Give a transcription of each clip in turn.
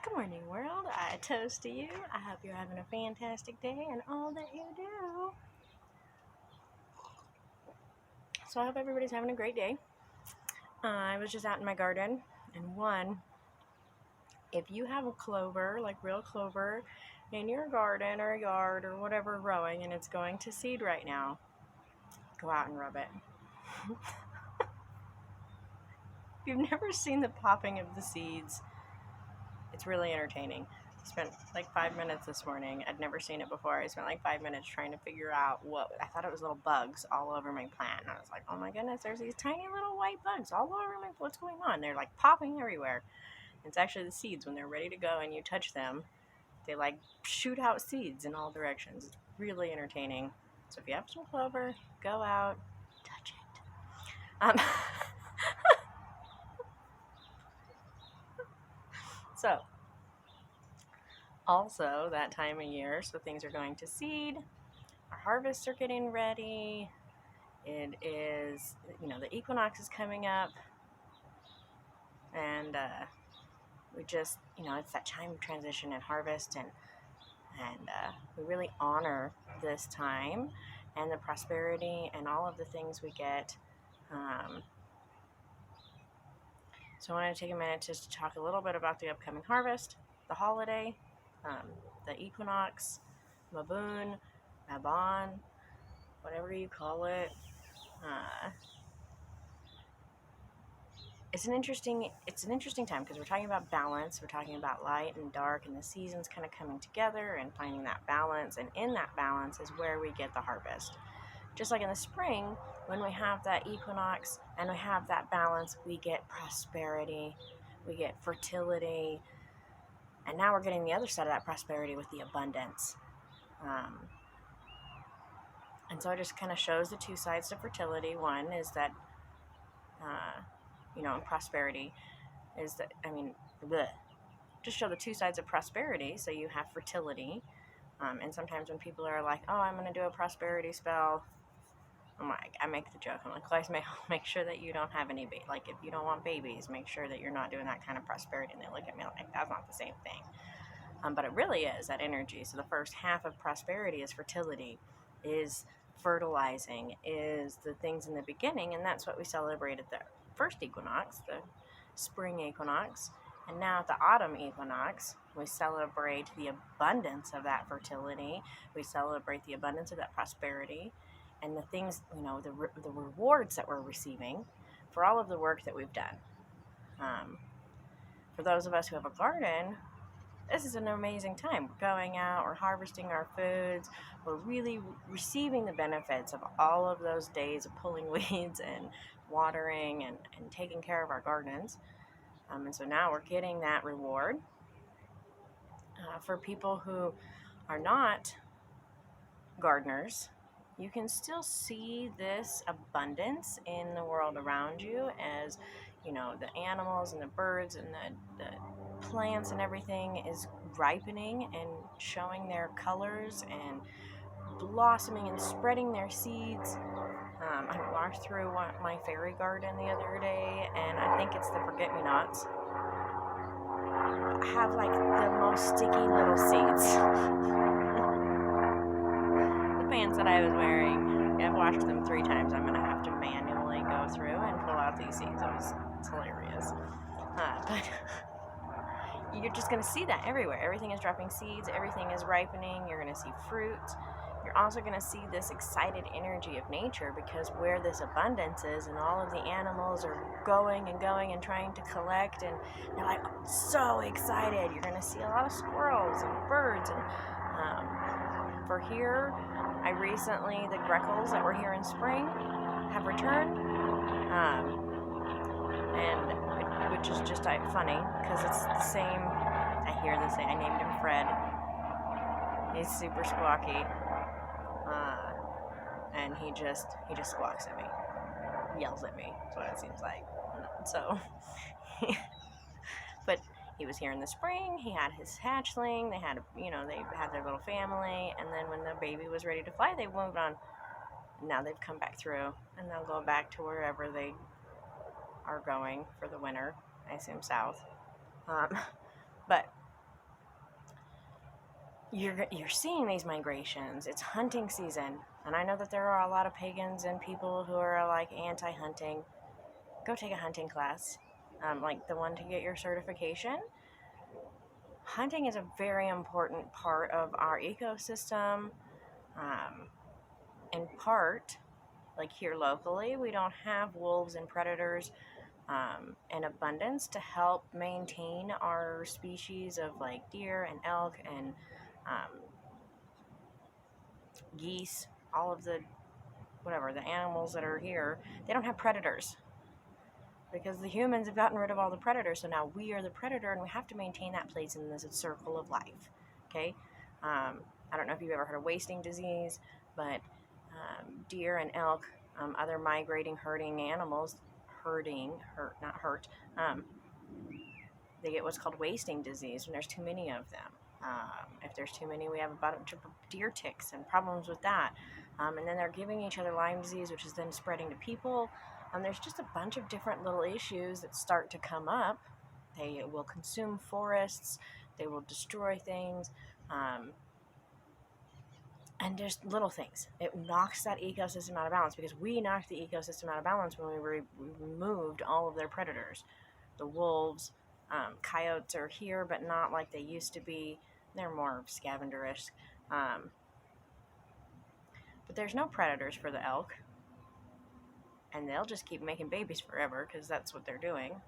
Good morning, world. I toast to you. I hope you're having a fantastic day and all that you do. So, I hope everybody's having a great day. I was just out in my garden, and if you have a clover, like real clover, in your garden or yard or whatever growing and it's going to seed right now, go out and rub it. If you've never seen the popping of the seeds, it's really entertaining. I spent like 5 minutes this morning. I'd never seen it before. I spent like 5 minutes trying to figure out what I thought it was little bugs all over my plant. And I was like, oh my goodness, there's these tiny little white bugs all over my, what's going on? They're like popping everywhere. It's actually the seeds. When they're ready to go and you touch them, they like shoot out seeds in all directions. It's really entertaining. So if you have some clover, go out, touch it. So also that time of year, so things are going to seed. Our harvests are getting ready. It is, the equinox is coming up, and we just, it's that time of transition and harvest, and we really honor this time and the prosperity and all of the things we get. So I want to take a minute just to talk a little bit about the upcoming harvest, the holiday, the equinox, Mabun, Mabon, whatever you call it. It's an interesting time because we're talking about balance. We're talking about light and dark and the seasons kind of coming together and finding that balance. And in that balance is where we get the harvest. Just like in the spring, when we have that equinox and we have that balance, we get prosperity, we get fertility, and now we're getting the other side of that prosperity with the abundance. And so it just kind of shows the two sides to fertility. One is that, prosperity is that, just show the two sides of prosperity. So you have fertility. And sometimes when people are like, oh, I'm going to do a prosperity spell, I make the joke. I'm like, let's make sure that you don't have any like if you don't want babies, make sure that you're not doing that kind of prosperity. And they look at me like, that's not the same thing. But it really is that energy. So the first half of prosperity is fertility, is fertilizing, is the things in the beginning, and that's what we celebrated the first equinox, the spring equinox. And now at the autumn equinox, we celebrate the abundance of that fertility. We celebrate the abundance of that prosperity and the things, the rewards that we're receiving for all of the work that we've done. For those of us who have a garden, this is an amazing time. We're going out, we're harvesting our foods, we're really receiving the benefits of all of those days of pulling weeds and watering and taking care of our gardens. And so now we're getting that reward. For people who are not gardeners, you can still see this abundance in the world around you as, the animals and the birds and the plants and everything is ripening and showing their colors and blossoming and spreading their seeds. I walked through my fairy garden the other day, and I think it's the forget-me-nots. Have like the most sticky little seeds. The pants that I was wearing, I've washed them 3 times. I'm going to have to manually go through and pull out these seeds. It's hilarious. But you're just going to see that everywhere. Everything is dropping seeds. Everything is ripening. You're going to see fruit. You're also going to see this excited energy of nature, because where this abundance is and all of the animals are going and trying to collect, and they're like so excited. You're going to see a lot of squirrels and birds. And for here, the greckles that were here in spring have returned. Which is just funny because it's the same. I hear the same. I named him Fred. He's super squawky, and he just squawks at me, yells at me. That's what it seems like. So, but he was here in the spring. He had his hatchling. They had their little family, and then when the baby was ready to fly, they moved on. Now they've come back through, and they'll go back to wherever they are going for the winter. I assume south. But you're seeing these migrations. It's hunting season, and I know that there are a lot of pagans and people who are like anti-hunting. Go take a hunting class, like the one to get your certification. Hunting is a very important part of our ecosystem. In part, like here locally, we don't have wolves and predators in abundance to help maintain our species of like deer and elk and geese, all of the whatever, the animals that are here. They don't have predators because the humans have gotten rid of all the predators. So now we are the predator, and we have to maintain that place in this circle of life. Okay, I don't know if you've ever heard of wasting disease, but deer and elk, other migrating, herding animals, not hurt. They get what's called wasting disease when there's too many of them. If there's too many, we have a bunch of deer ticks and problems with that. And then they're giving each other Lyme disease, which is then spreading to people. There's just a bunch of different little issues that start to come up. They will consume forests. They will destroy things. And just little things. It knocks that ecosystem out of balance because we knocked the ecosystem out of balance when we removed all of their predators. The wolves, coyotes are here, but not like they used to be. They're more scavengerish. But there's no predators for the elk. And they'll just keep making babies forever because that's what they're doing.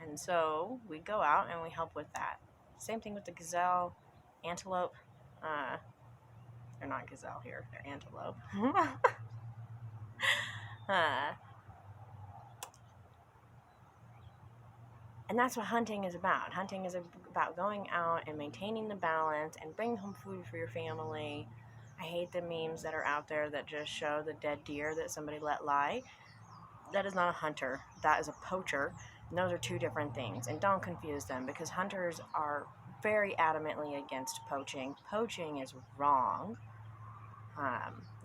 And so we go out and we help with that. Same thing with the gazelle, antelope. They're not gazelle here, they're antelope. And that's what hunting is about. Hunting is about going out and maintaining the balance and bringing home food for your family. I hate the memes that are out there that just show the dead deer that somebody let lie. That is not a hunter. That is a poacher. And those are two different things. And don't confuse them because hunters are very adamantly against poaching. Poaching is wrong.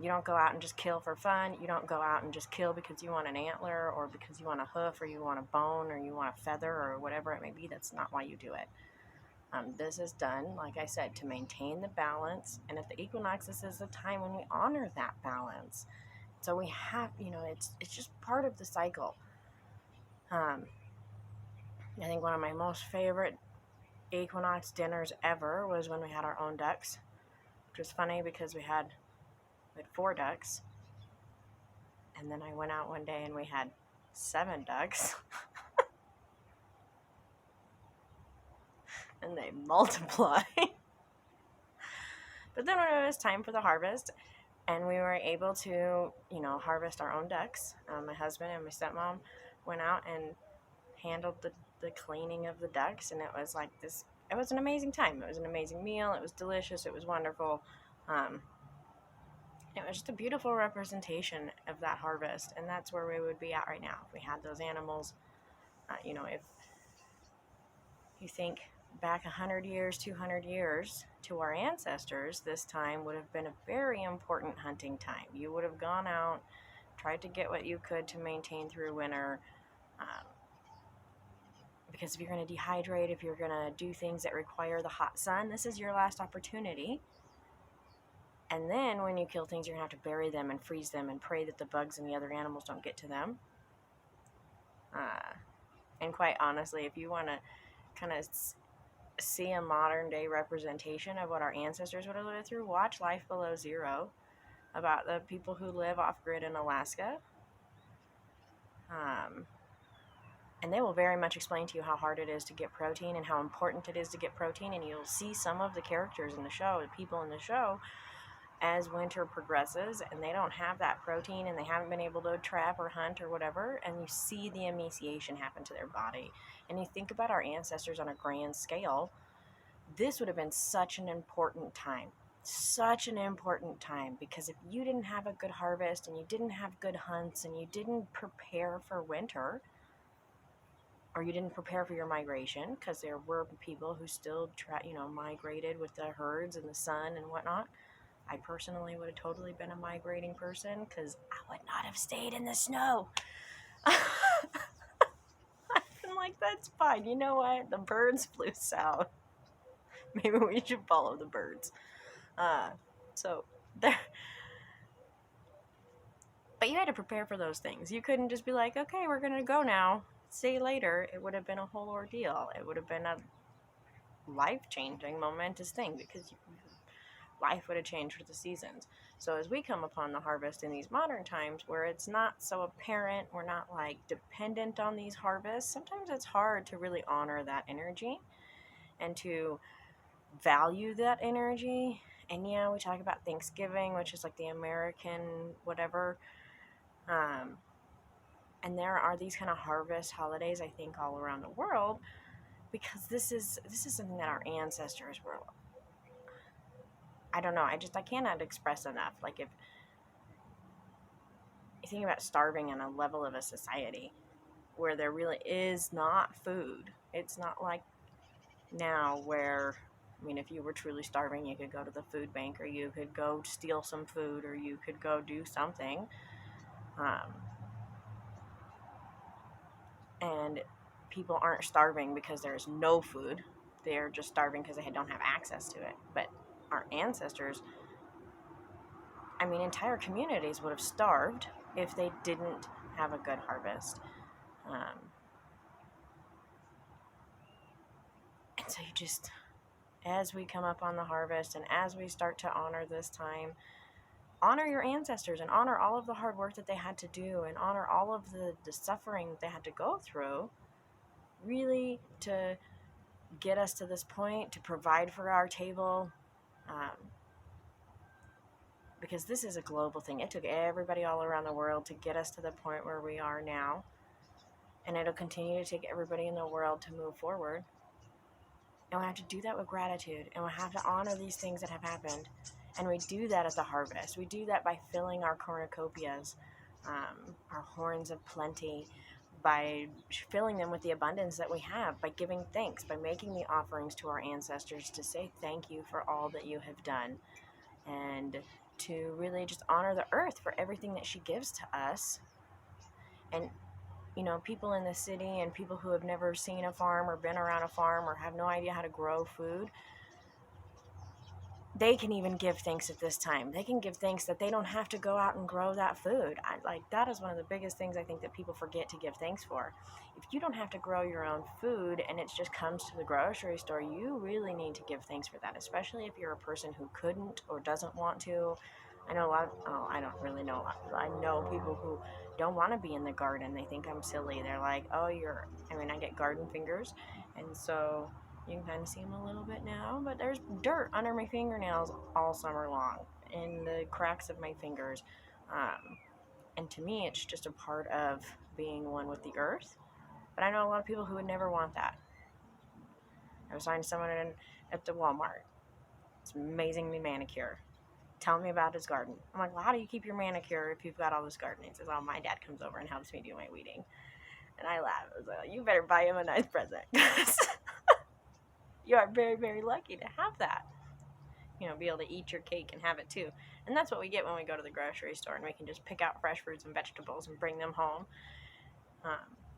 You don't go out and just kill for fun. You don't go out and just kill because you want an antler or because you want a hoof or you want a bone or you want a feather or whatever it may be. That's not why you do it. This is done, like I said, to maintain the balance. And at the equinox, this is the time when we honor that balance. So we have, it's just part of the cycle. I think one of my most favorite equinox dinners ever was when we had our own ducks, which was funny because we had 4 ducks, and then I went out one day and we had 7 ducks. And they multiply. But then when it was time for the harvest and we were able to, harvest our own ducks, my husband and my stepmom went out and handled the cleaning of the ducks, and it was like this, it was an amazing time. It was an amazing meal. It was delicious. It was wonderful. It was just a beautiful representation of that harvest, and that's where we would be at right now if we had those animals. If you think back 100 years, 200 years to our ancestors, this time would have been a very important hunting time. You would have gone out, tried to get what you could to maintain through winter, because if you're going to dehydrate, if you're going to do things that require the hot sun, this is your last opportunity. And then when you kill things, you're going to have to bury them and freeze them and pray that the bugs and the other animals don't get to them. And quite honestly, if you want to kind of see a modern day representation of what our ancestors would have lived through, watch Life Below Zero about the people who live off grid in Alaska. And they will very much explain to you how hard it is to get protein and how important it is to get protein. And you'll see some of the characters in the show, the people in the show, as winter progresses and they don't have that protein and they haven't been able to trap or hunt or whatever, and you see the emaciation happen to their body. And you think about our ancestors on a grand scale, this would have been such an important time. Such an important time, because if you didn't have a good harvest and you didn't have good hunts and you didn't prepare for winter, or you didn't prepare for your migration, because there were people who still migrated with the herds and the sun and whatnot. I personally would have totally been a migrating person because I would not have stayed in the snow. I've been like, that's fine. You know what? The birds flew south. Maybe we should follow the birds. So there, but you had to prepare for those things. You couldn't just be like, okay, we're gonna go now. See you later. It would have been a whole ordeal. It would have been a life-changing, momentous thing because life would have changed with the seasons. So as we come upon the harvest in these modern times where it's not so apparent, we're not like dependent on these harvests, sometimes it's hard to really honor that energy and to value that energy. And yeah, we talk about Thanksgiving, which is like the American whatever. And there are these kind of harvest holidays, I think, all around the world because this is something that our ancestors were. I don't know. I cannot express enough. Like if you think about starving on a level of a society where there really is not food, it's not like now where, I mean, if you were truly starving, you could go to the food bank or you could go steal some food or you could go do something. And people aren't starving because there's no food. They're just starving because they don't have access to it. But our ancestors, I mean, entire communities would have starved if they didn't have a good harvest. And so you just, as we come up on the harvest and as we start to honor this time, honor your ancestors and honor all of the hard work that they had to do and honor all of the suffering that they had to go through, really to get us to this point, to provide for our table, because this is a global thing. It took everybody all around the world to get us to the point where we are now, and it'll continue to take everybody in the world to move forward. And we have to do that with gratitude, and we have to honor these things that have happened. And we do that at the harvest. We do that by filling our cornucopias, our horns of plenty, by filling them with the abundance that we have, by giving thanks, by making the offerings to our ancestors to say thank you for all that you have done, and to really just honor the earth for everything that she gives to us. And you know, people in the city and people who have never seen a farm or been around a farm or have no idea how to grow food, they can even give thanks at this time. They can give thanks that they don't have to go out and grow that food. That is one of the biggest things I think that people forget to give thanks for. If you don't have to grow your own food and it just comes to the grocery store, you really need to give thanks for that, especially if you're a person who couldn't or doesn't want to. I know a lot I don't really know a lot. I know people who don't want to be in the garden. They think I'm silly. They're like, oh, I get garden fingers. And so you can kind of see them a little bit now, but there's dirt under my fingernails all summer long in the cracks of my fingers. And to me, it's just a part of being one with the earth. But I know a lot of people who would never want that. I was talking to someone at the Walmart. It's amazingly manicured. Tell me about his garden. I'm like, well, how do you keep your manicure if you've got all this gardening? He says, oh, my dad comes over and helps me do my weeding. And I laugh. I was like, you better buy him a nice present. You are very, very lucky to have that. You know, be able to eat your cake and have it too. And that's what we get when we go to the grocery store and we can just pick out fresh fruits and vegetables and bring them home.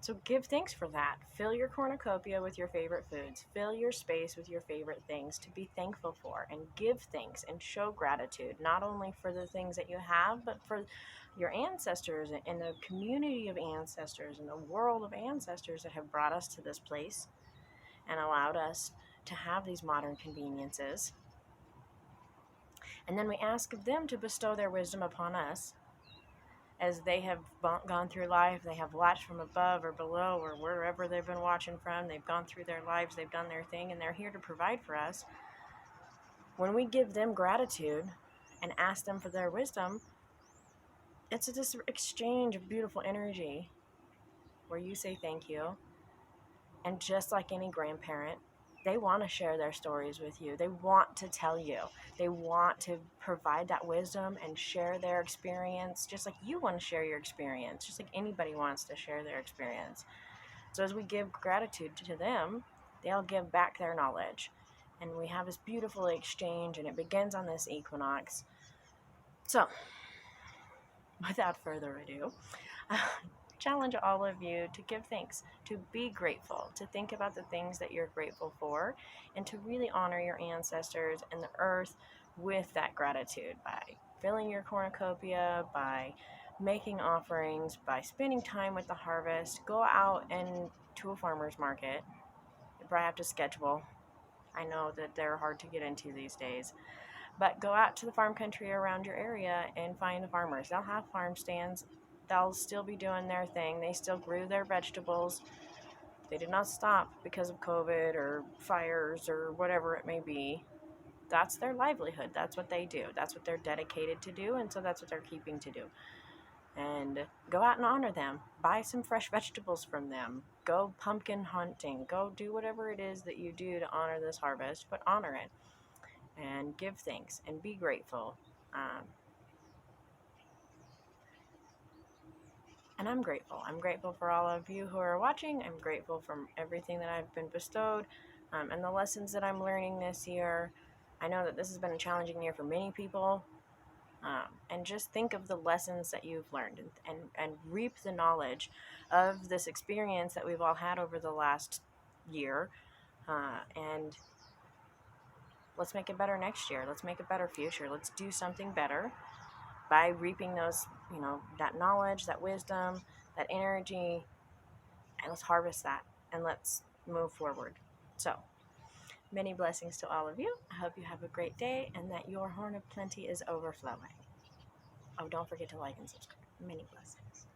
So give thanks for that. Fill your cornucopia with your favorite foods. Fill your space with your favorite things to be thankful for, and give thanks and show gratitude, not only for the things that you have, but for your ancestors and the community of ancestors and the world of ancestors that have brought us to this place and allowed us to have these modern conveniences. And then we ask of them to bestow their wisdom upon us. As they have gone through life, they have watched from above or below or wherever they've been watching from. They've gone through their lives, they've done their thing, and they're here to provide for us. When we give them gratitude and ask them for their wisdom, it's this exchange of beautiful energy where you say thank you. And just like any grandparent, they want to share their stories with you. They want to tell you. They want to provide that wisdom and share their experience, just like you want to share your experience, just like anybody wants to share their experience. So as we give gratitude to them, they'll give back their knowledge. And we have this beautiful exchange, and it begins on this equinox. So, without further ado, challenge all of you to give thanks, to be grateful, to think about the things that you're grateful for, and to really honor your ancestors and the earth with that gratitude by filling your cornucopia, by making offerings, by spending time with the harvest. Go out and to a farmer's market. You probably have to schedule. I know that they're hard to get into these days. But go out to the farm country around your area and find the farmers. They'll have farm stands. They'll still be doing their thing. They still grew their vegetables. They did not stop because of COVID or fires or whatever it may be. That's their livelihood. That's what they do. That's what they're dedicated to do, and so that's what they're keeping to do. And go out and honor them. Buy some fresh vegetables from them. Go pumpkin hunting. Go do whatever it is that you do to honor this harvest, but honor it and give thanks and be grateful. And I'm grateful. I'm grateful for all of you who are watching. I'm grateful for everything that I've been bestowed and the lessons that I'm learning this year. I know that this has been a challenging year for many people. And just think of the lessons that you've learned and reap the knowledge of this experience that we've all had over the last year. And let's make it better next year. Let's make a better future. Let's do something better by reaping those, that knowledge, that wisdom, that energy, and let's harvest that and let's move forward. So, many blessings to all of you. I hope you have a great day and that your horn of plenty is overflowing. Oh, don't forget to like and subscribe. Many blessings.